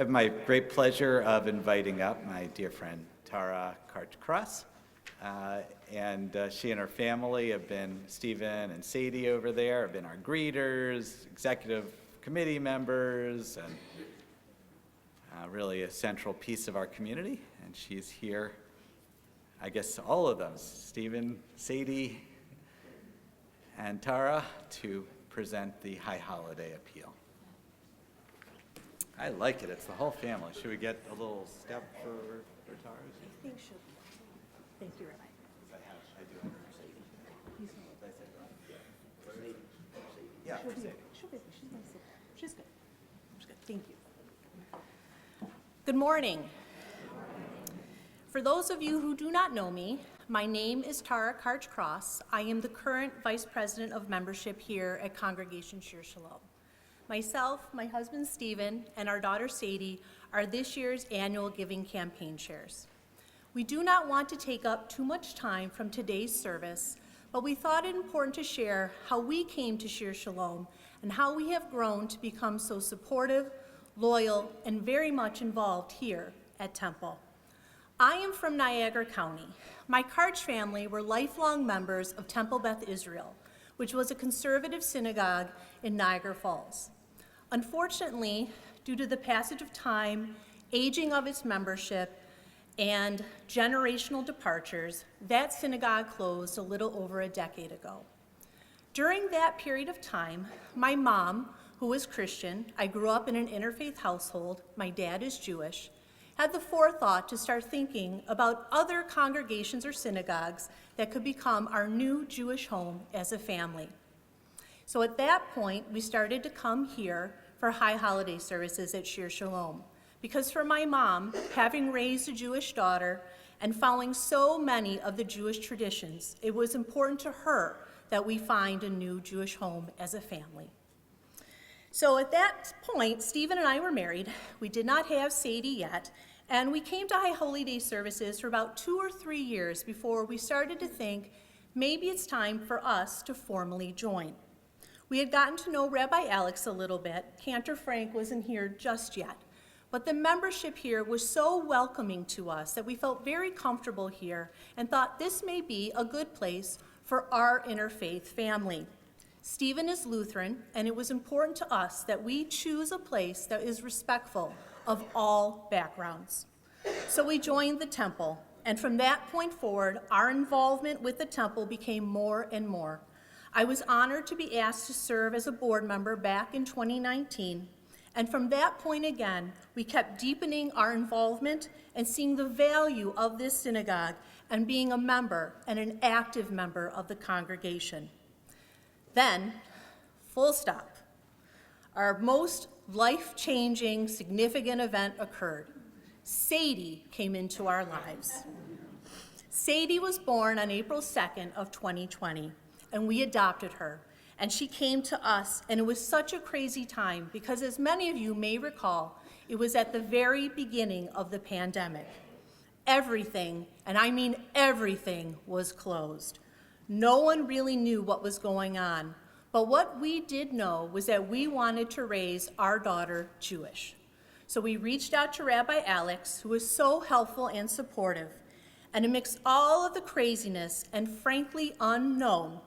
have my great pleasure of inviting up my dear friend Tara Karch-Cross. She and her family have been, Stephen and Sadie over there, have been our greeters, executive committee members, and really a central piece of our community. And she's here, I guess all of them, Stephen, Sadie, and Tara, to present the High Holiday Appeal. I like it. It's the whole family. Should we get a little step for Tara? I think she'll be. Thank you, Rabbi. I do have her. Yeah, She'll be. Sadie. She's nice. She's good. She's good. Thank you. Good morning. For those of you who do not know me, my name is Tara Karch-Cross. I am the current Vice President of Membership here at Congregation Shir Shalom. Myself, my husband Stephen, and our daughter Sadie are this year's annual Giving Campaign chairs. We do not want to take up too much time from today's service, but we thought it important to share how we came to Shir Shalom and how we have grown to become so supportive, loyal, and very much involved here at Temple. I am from Niagara County. My Karch family were lifelong members of Temple Beth Israel, which was a conservative synagogue in Niagara Falls. Unfortunately, due to the passage of time, aging of its membership, and generational departures, that synagogue closed a little over a decade ago. During that period of time, my mom, who was Christian, I grew up in an interfaith household, my dad is Jewish, had the forethought to start thinking about other congregations or synagogues that could become our new Jewish home as a family. So at that point, we started to come here for high holiday services at Shir Shalom. Because for my mom, having raised a Jewish daughter and following so many of the Jewish traditions, it was important to her that we find a new Jewish home as a family. So at that point, Stephen and I were married. We did not have Sadie yet, and we came to High Holy Day services for about 2 or 3 years before we started to think maybe it's time for us to formally join. We had gotten to know Rabbi Alex a little bit. Cantor Frank wasn't here just yet. But the membership here was so welcoming to us that we felt very comfortable here and thought this may be a good place for our interfaith family. Stephen is Lutheran, and it was important to us that we choose a place that is respectful of all backgrounds. So we joined the temple, and from that point forward, our involvement with the temple became more and more. I was honored to be asked to serve as a board member back in 2019, and from that point again, we kept deepening our involvement and seeing the value of this synagogue and being a member and an active member of the congregation. Then, full stop, our most life-changing, significant event occurred. Sadie came into our lives. Sadie was born on April 2nd of 2020, and we adopted her. And she came to us, and it was such a crazy time because, as many of you may recall, it was at the very beginning of the pandemic. Everything, and I mean everything, was closed. No one really knew what was going on, but what we did know was that we wanted to raise our daughter Jewish. So we reached out to Rabbi Alex, who was so helpful and supportive, and amidst all of the craziness and frankly unknown,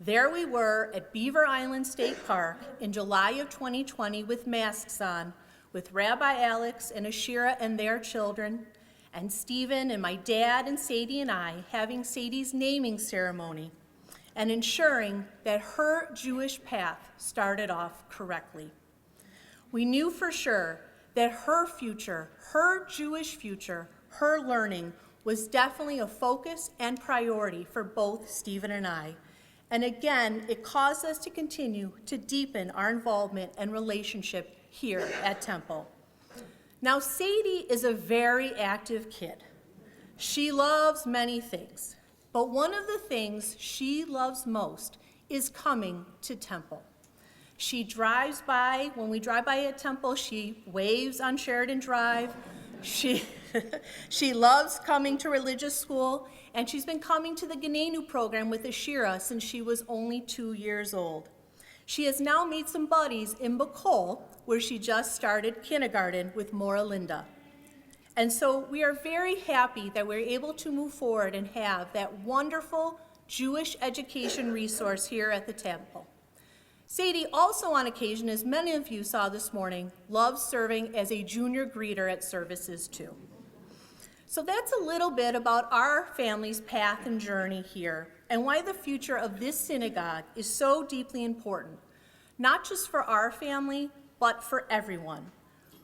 there we were at Beaver Island State Park in July of 2020 with masks on, with Rabbi Alex and Ashira and their children, and Stephen and my dad and Sadie and I having Sadie's naming ceremony and ensuring that her Jewish path started off correctly. We knew for sure that her future, her Jewish future, her learning was definitely a focus and priority for both Stephen and I. And again, it caused us to continue to deepen our involvement and relationship here at Temple. Now, Sadie is a very active kid. She loves many things, but one of the things she loves most is coming to Temple. She drives by, when we drive by at Temple, she waves on Sheridan Drive. She loves coming to religious school, and she's been coming to the Genenu program with Ashira since she was only 2 years old. She has now made some buddies in Bacol, where she just started kindergarten with Mora Linda. And so we are very happy that we're able to move forward and have that wonderful Jewish education resource here at the temple. Sadie also on occasion, as many of you saw this morning, loves serving as a junior greeter at services too. So that's a little bit about our family's path and journey here and why the future of this synagogue is so deeply important, not just for our family, but for everyone.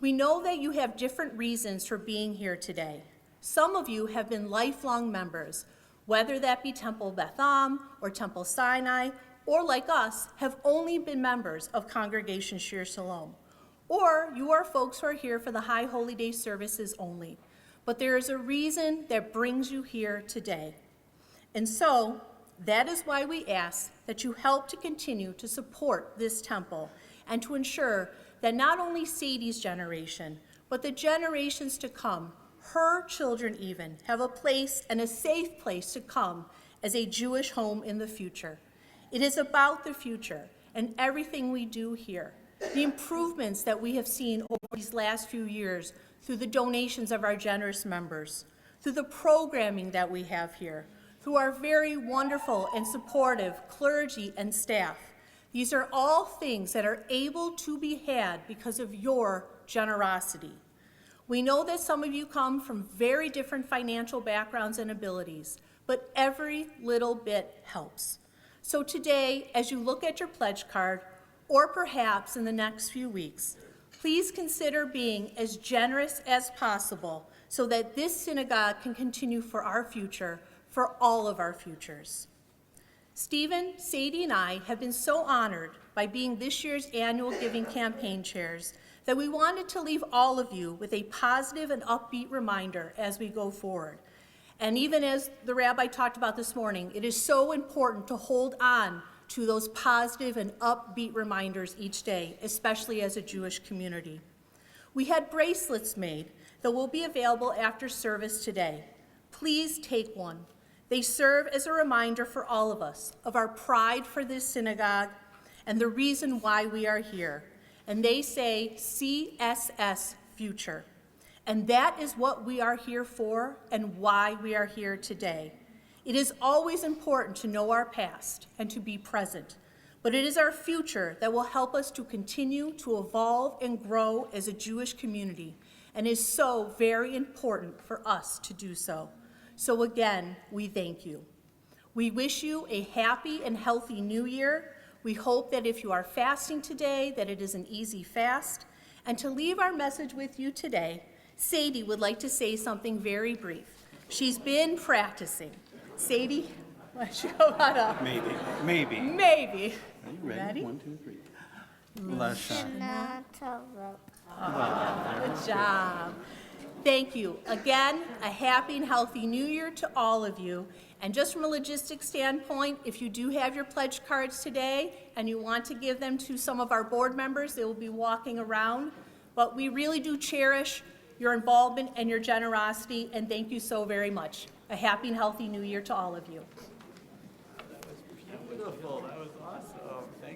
We know that you have different reasons for being here today. Some of you have been lifelong members, whether that be Temple Beth Am or Temple Sinai, or like us, have only been members of Congregation Shir Shalom. Or you are folks who are here for the High Holy Day services only. But there is a reason that brings you here today. And so, that is why we ask that you help to continue to support this temple and to ensure that not only Sadie's generation, but the generations to come, her children even, have a place and a safe place to come as a Jewish home in the future. It is about the future and everything we do here, the improvements that we have seen over these last few years through the donations of our generous members, through the programming that we have here, through our very wonderful and supportive clergy and staff. These are all things that are able to be had because of your generosity. We know that some of you come from very different financial backgrounds and abilities, but every little bit helps. So today, as you look at your pledge card, or perhaps in the next few weeks, please consider being as generous as possible so that this synagogue can continue for our future, for all of our futures. Stephen, Sadie, and I have been so honored by being this year's annual giving campaign chairs that we wanted to leave all of you with a positive and upbeat reminder as we go forward. And even as the rabbi talked about this morning, it is so important to hold on to those positive and upbeat reminders each day, especially as a Jewish community. We had bracelets made that will be available after service today. Please take one. They serve as a reminder for all of us of our pride for this synagogue and the reason why we are here. And they say CSS Future. And that is what we are here for and why we are here today. It is always important to know our past and to be present, but it is our future that will help us to continue to evolve and grow as a Jewish community, and is so very important for us to do so. So again, we thank you. We wish you a happy and healthy new year. We hope that if you are fasting today, that it is an easy fast. And to leave our message with you today, Sadie would like to say something very brief. She's been practicing. Sadie, why don't you go on up? Maybe. Maybe. Are you ready? Ready? 1, 2, 3. Lasha. Good job. Thank you. Again, a happy and healthy new year to all of you. And just from a logistics standpoint, if you do have your pledge cards today and you want to give them to some of our board members, they will be walking around. But we really do cherish your involvement and your generosity, and thank you so very much. A happy and healthy new year to all of you. Beautiful. That was awesome.